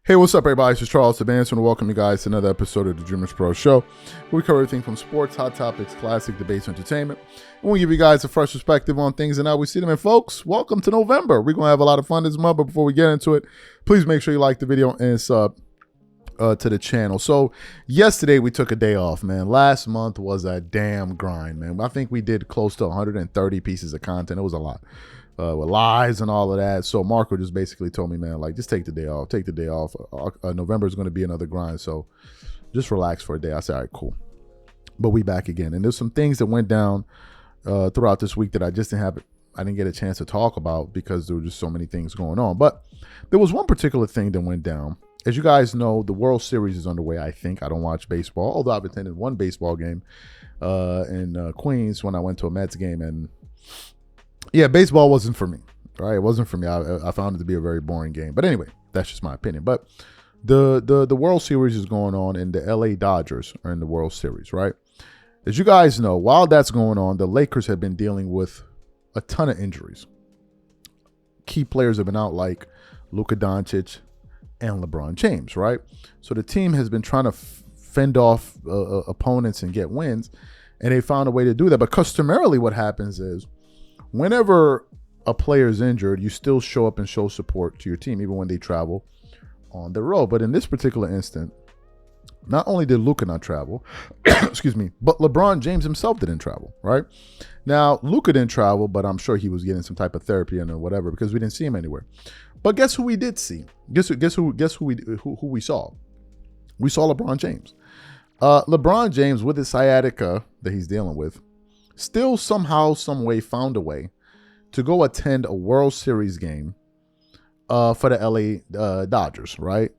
Hey, what's up, everybody? This is Charles Advance, and welcome you guys to another episode of the DREAMERSPRO show, where we cover everything from sports, hot topics, classic debates, entertainment, and we give you guys a fresh perspective on things and how we see them. And folks, welcome to November. We're going to have a lot of fun this month, but before we get into it, please make sure you like the video and sub to the channel. So yesterday we took a day off, man. Last month was a damn grind, man. I think we did close to 130 pieces of content. It was a lot. With lives and all of that. So Marco just basically told me, man, like, just take the day off. Take the day off. November is going to be another grind. So just relax for a day. I said, all right, cool. But we back again. And there's some things that went down throughout this week that I didn't get a chance to talk about because there were just so many things going on. But there was one particular thing that went down. As you guys know, the World Series is underway, I think. I don't watch baseball, although I've attended one baseball game in Queens when I went to a Mets game. And yeah, baseball wasn't for me, right? It wasn't for me. I found it to be a very boring game. But anyway, that's just my opinion. But the World Series is going on, and the LA Dodgers are in the World Series, right? As you guys know, while that's going on, the Lakers have been dealing with a ton of injuries. Key players have been out like Luka Doncic and LeBron James, right? So the team has been trying to fend off opponents and get wins, and they found a way to do that. But customarily what happens is, whenever a player is injured, you still show up and show support to your team, even when they travel on the road. But in this particular instant, not only did Luka not travel, excuse me, but LeBron James himself didn't travel, right? Now, Luka didn't travel, but I'm sure he was getting some type of therapy and or whatever because we didn't see him anywhere. But guess who we did see? Guess who we saw? We saw LeBron James. LeBron James, with his sciatica that he's dealing with, still somehow, some way found a way to go attend a World Series game for the LA Dodgers, right?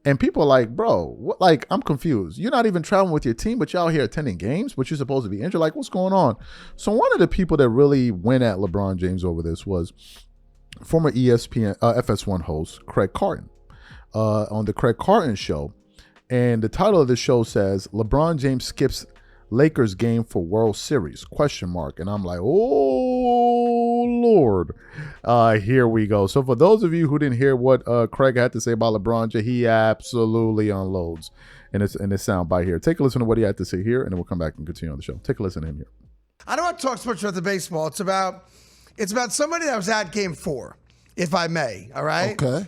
And people are like, bro, what? Like, I'm confused. You're not even traveling with your team, but you're out here attending games, but you're supposed to be injured. Like, what's going on? So one of the people that really went at LeBron James over this was former ESPN FS1 host Craig Carton on the Craig Carton show. And the title of the show says, LeBron James skips Lakers game for World Series, ? And I'm like, oh, Lord. Here we go. So for those of you who didn't hear what Craig had to say about LeBron James, he absolutely unloads in this soundbite here. Take a listen to what he had to say here, and then we'll come back and continue on the show. Take a listen to him here. I don't want to talk so much about the baseball. It's about somebody that was at Game 4, if I may, all right? Okay.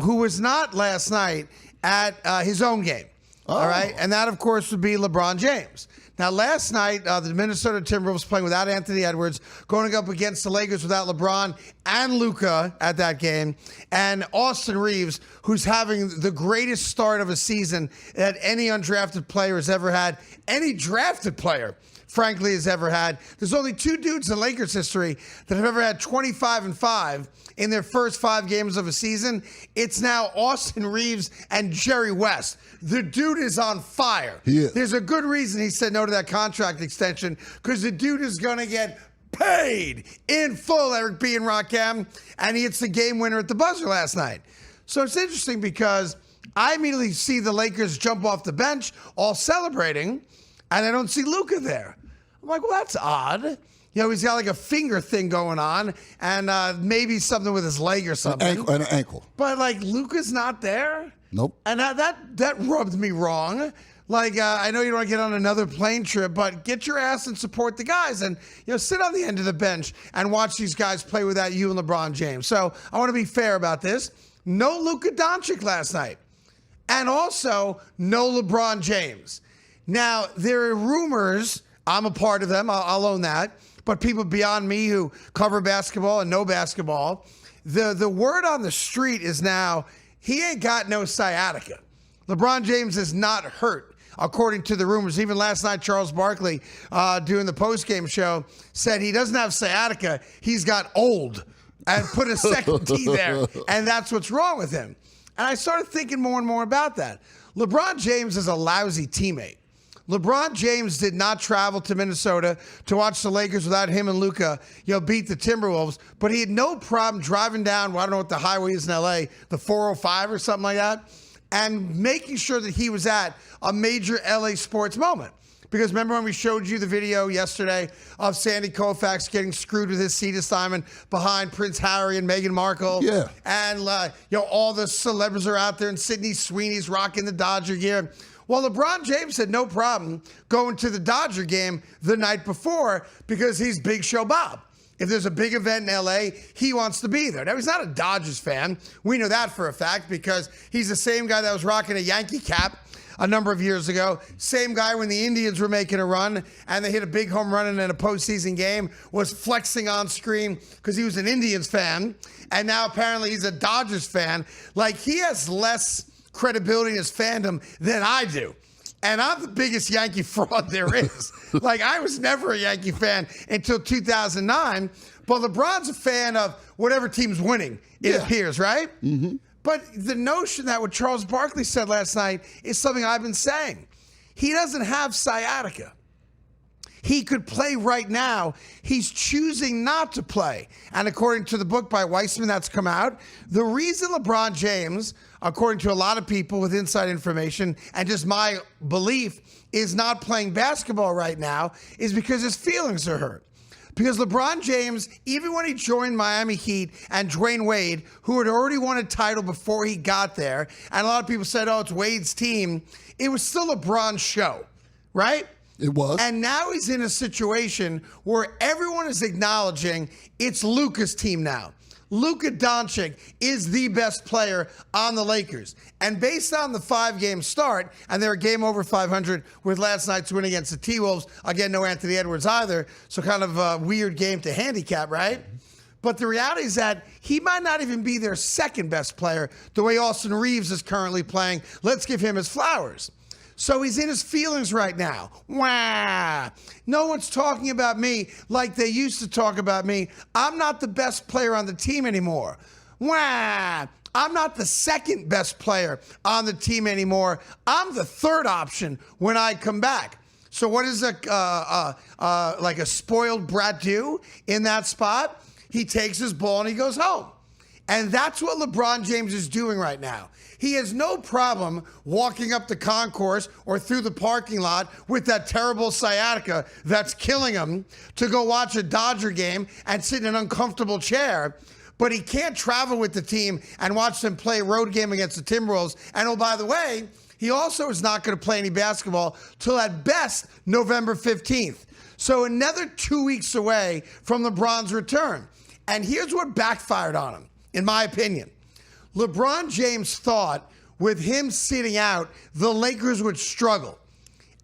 Who was not last night at his own game. Oh. All right. And that, of course, would be LeBron James. Now, last night, the Minnesota Timberwolves playing without Anthony Edwards, going up against the Lakers without LeBron and Luka at that game, and Austin Reeves, who's having the greatest start of a season that any undrafted player has ever had, any drafted player, frankly, has ever had. There's only two dudes in Lakers history that have ever had 25-5 in their first 5 games of a season. It's now Austin Reeves and Jerry West. The dude is on fire. He is. There's a good reason he said no to that contract extension, because the dude is going to get paid in full, Eric B. and Rakim, and he hits the game winner at the buzzer last night. So it's interesting because I immediately see the Lakers jump off the bench, all celebrating, and I don't see Luka there. I'm like, well, that's odd. You know, he's got like a finger thing going on and maybe something with his leg or something. An ankle. But like, Luka's not there? Nope. And that rubbed me wrong. Like, I know you don't want to get on another plane trip, but get your ass and support the guys and, you know, sit on the end of the bench and watch these guys play without you and LeBron James. So I want to be fair about this. No Luka Doncic last night. And also, no LeBron James. Now, there are rumors, I'm a part of them, I'll own that, but people beyond me who cover basketball and know basketball, the word on the street is now, he ain't got no sciatica. LeBron James is not hurt, according to the rumors. Even last night, Charles Barkley, doing the postgame show, said he doesn't have sciatica, he's got old, and put a second T there, and that's what's wrong with him. And I started thinking more and more about that. LeBron James is a lousy teammate. LeBron James did not travel to Minnesota to watch the Lakers without him and Luka, beat the Timberwolves, but he had no problem driving down, I don't know what the highway is in LA, the 405 or something like that, and making sure that he was at a major LA sports moment. Because remember when we showed you the video yesterday of Sandy Koufax getting screwed with his seat assignment behind Prince Harry and Meghan Markle? Yeah. And, all the celebs are out there, and Sydney Sweeney's rocking the Dodger gear. Well, LeBron James had no problem going to the Dodger game the night before because he's Big Show Bob. If there's a big event in LA, he wants to be there. Now, he's not a Dodgers fan. We know that for a fact because he's the same guy that was rocking a Yankee cap a number of years ago. Same guy when the Indians were making a run and they hit a big home run in a postseason game, was flexing on screen because he was an Indians fan. And now apparently he's a Dodgers fan. Like, he has less credibility in his fandom than I do. And I'm the biggest Yankee fraud there is. Like, I was never a Yankee fan until 2009. But LeBron's a fan of whatever team's winning, it appears, right? Mm-hmm. But the notion that what Charles Barkley said last night is something I've been saying. He doesn't have sciatica. He could play right now. He's choosing not to play. And according to the book by Weissman that's come out, the reason LeBron James, according to a lot of people with inside information and just my belief, is not playing basketball right now is because his feelings are hurt. Because LeBron James, even when he joined Miami Heat and Dwayne Wade, who had already won a title before he got there, and a lot of people said, oh, it's Wade's team, it was still LeBron's show, right? It was. And now he's in a situation where everyone is acknowledging it's Luka's team now. Luka Doncic is the best player on the Lakers. And based on the 5-game start, and they're a game over 500 with last night's win against the T-Wolves. Again, no Anthony Edwards either, so kind of a weird game to handicap, right? But the reality is that he might not even be their second best player the way Austin Reeves is currently playing. Let's give him his flowers. So he's in his feelings right now. Wah! No one's talking about me like they used to talk about me. I'm not the best player on the team anymore. Wah! I'm not the second best player on the team anymore. I'm the third option when I come back. So what does like a spoiled brat do in that spot? He takes his ball and he goes home. And that's what LeBron James is doing right now. He has no problem walking up the concourse or through the parking lot with that terrible sciatica that's killing him to go watch a Dodger game and sit in an uncomfortable chair. But he can't travel with the team and watch them play a road game against the Timberwolves. And oh, by the way, he also is not going to play any basketball till at best November 15th. So another 2 weeks away from LeBron's return. And here's what backfired on him, in my opinion. LeBron James thought with him sitting out, the Lakers would struggle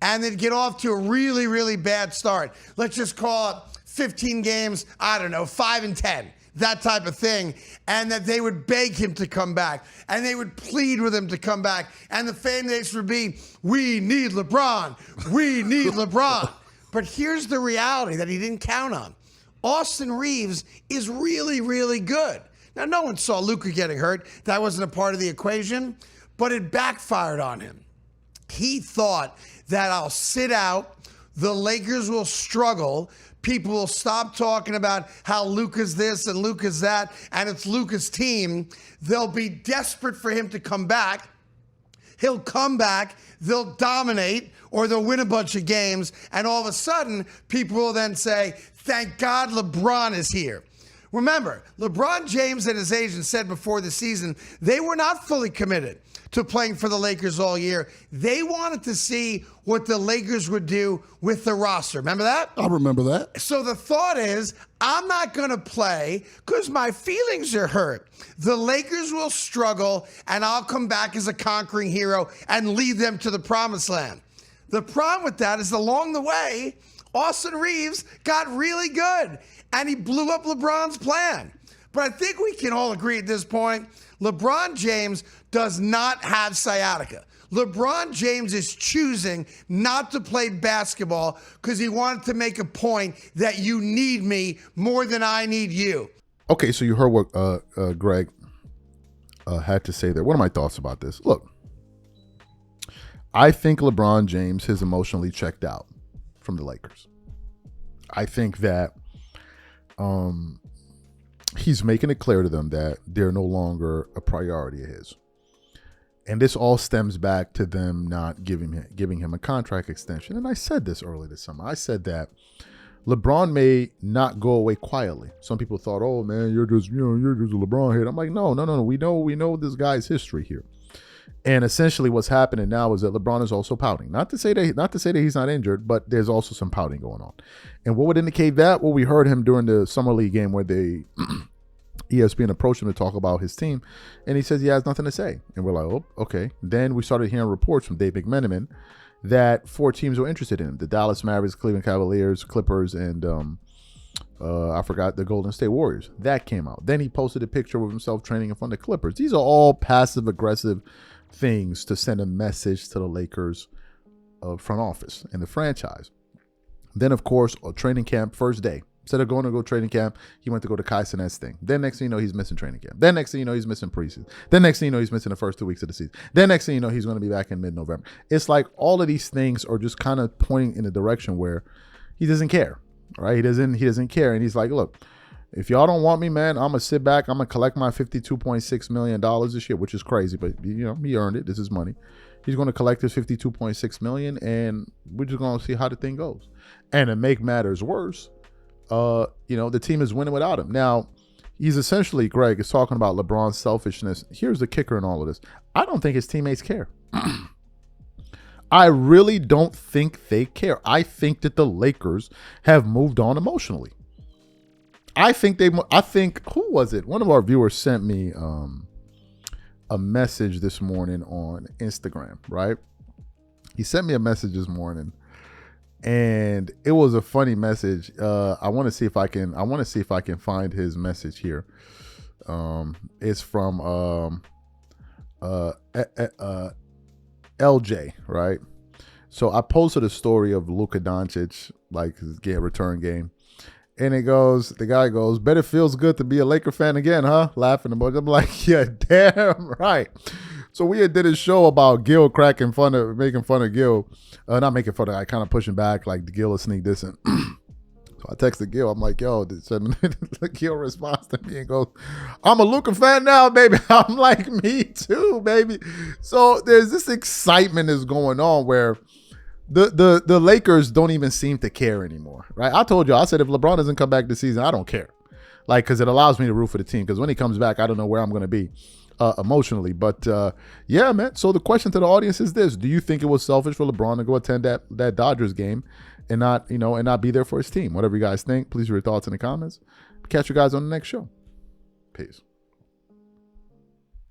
and they'd get off to a really, really bad start. Let's just call it 15 games, 5-10, that type of thing. And that they would beg him to come back and they would plead with him to come back. And the fan base would be, we need LeBron. We need LeBron. But here's the reality that he didn't count on. Austin Reeves is really, really good. Now, no one saw Luka getting hurt. That wasn't a part of the equation, but it backfired on him. He thought that I'll sit out, the Lakers will struggle, people will stop talking about how Luka's this and Luka's that, and it's Luka's team. They'll be desperate for him to come back. He'll come back, they'll dominate, or they'll win a bunch of games, and all of a sudden, people will then say, thank God LeBron is here. Remember, LeBron James and his agent said before the season they were not fully committed to playing for the Lakers all year. They wanted to see what the Lakers would do with the roster. Remember that? I remember that. So the thought is, I'm not going to play because my feelings are hurt. The Lakers will struggle, and I'll come back as a conquering hero and lead them to the promised land. The problem with that is along the way, Austin Reeves got really good, and he blew up LeBron's plan. But I think we can all agree at this point, LeBron James does not have sciatica. LeBron James is choosing not to play basketball because he wanted to make a point that you need me more than I need you. Okay, so you heard what Greg had to say there. What are my thoughts about this? Look, I think LeBron James has emotionally checked out from the Lakers. I think that he's making it clear to them that they're no longer a priority of his. And this all stems back to them not giving him a contract extension. And I said this early this summer. I said that LeBron may not go away quietly. Some people thought, "Oh man, you're just a LeBron hater." I'm like, no. We know this guy's history here. And essentially, what's happening now is that LeBron is also pouting. Not to say that he's not injured, but there's also some pouting going on. And what would indicate that? Well, we heard him during the summer league game where ESPN approached him to talk about his team, and he says he has nothing to say. And we're like, oh, okay. Then we started hearing reports from Dave McMenamin that 4 teams were interested in him: the Dallas Mavericks, Cleveland Cavaliers, Clippers, and I forgot, the Golden State Warriors. That came out. Then he posted a picture of himself training in front of the Clippers. These are all passive-aggressive things to send a message to the Lakers front office and the franchise. Then, of course, a training camp first day. Instead of going to go training camp, he went to go to Kai Cenat's thing. Then next thing you know, he's missing training camp. Then next thing you know, he's missing preseason. Then next thing you know, he's missing the first 2 weeks of the season. Then next thing you know, he's going to be back in mid-November. It's like all of these things are just kind of pointing in a direction where he doesn't care, right? He doesn't care. And he's like, look, if y'all don't want me, man, I'm going to sit back. I'm going to collect my $52.6 million this year, which is crazy, but he earned it. This is money. He's going to collect his $52.6 million, and we're just going to see how the thing goes. And to make matters worse, the team is winning without him. Now, he's essentially, Greg is talking about LeBron's selfishness. Here's the kicker in all of this. I don't think his teammates care. I really don't think they care. I think that the Lakers have moved on emotionally. I think who was it? One of our viewers sent me a message this morning on Instagram, right? He sent me a message this morning, and it was a funny message. I want to see if I can find his message here. It's from LJ, right? So I posted a story of Luka Doncic, like his return game. And the guy goes, bet it feels good to be a Laker fan again, huh? Laughing about it. I'm like, yeah, damn right. So we did a show about Gil making fun of Gil. Not making fun of, I kind of pushing back, like Gil will sneak this in. So I texted Gil. I'm like, yo, Gil responds to me and goes, I'm a Luka fan now, baby. I'm like, me too, baby. So there's this excitement that's going on where the Lakers don't even seem to care anymore, right? I told you, I said if LeBron doesn't come back this season, I don't care. Like, because it allows me to root for the team. Because when he comes back, I don't know where I'm going to be emotionally. But yeah, man. So the question to the audience is this: do you think it was selfish for LeBron to go attend that Dodgers game and not be there for his team? Whatever you guys think, please leave your thoughts in the comments. Catch you guys on the next show. Peace.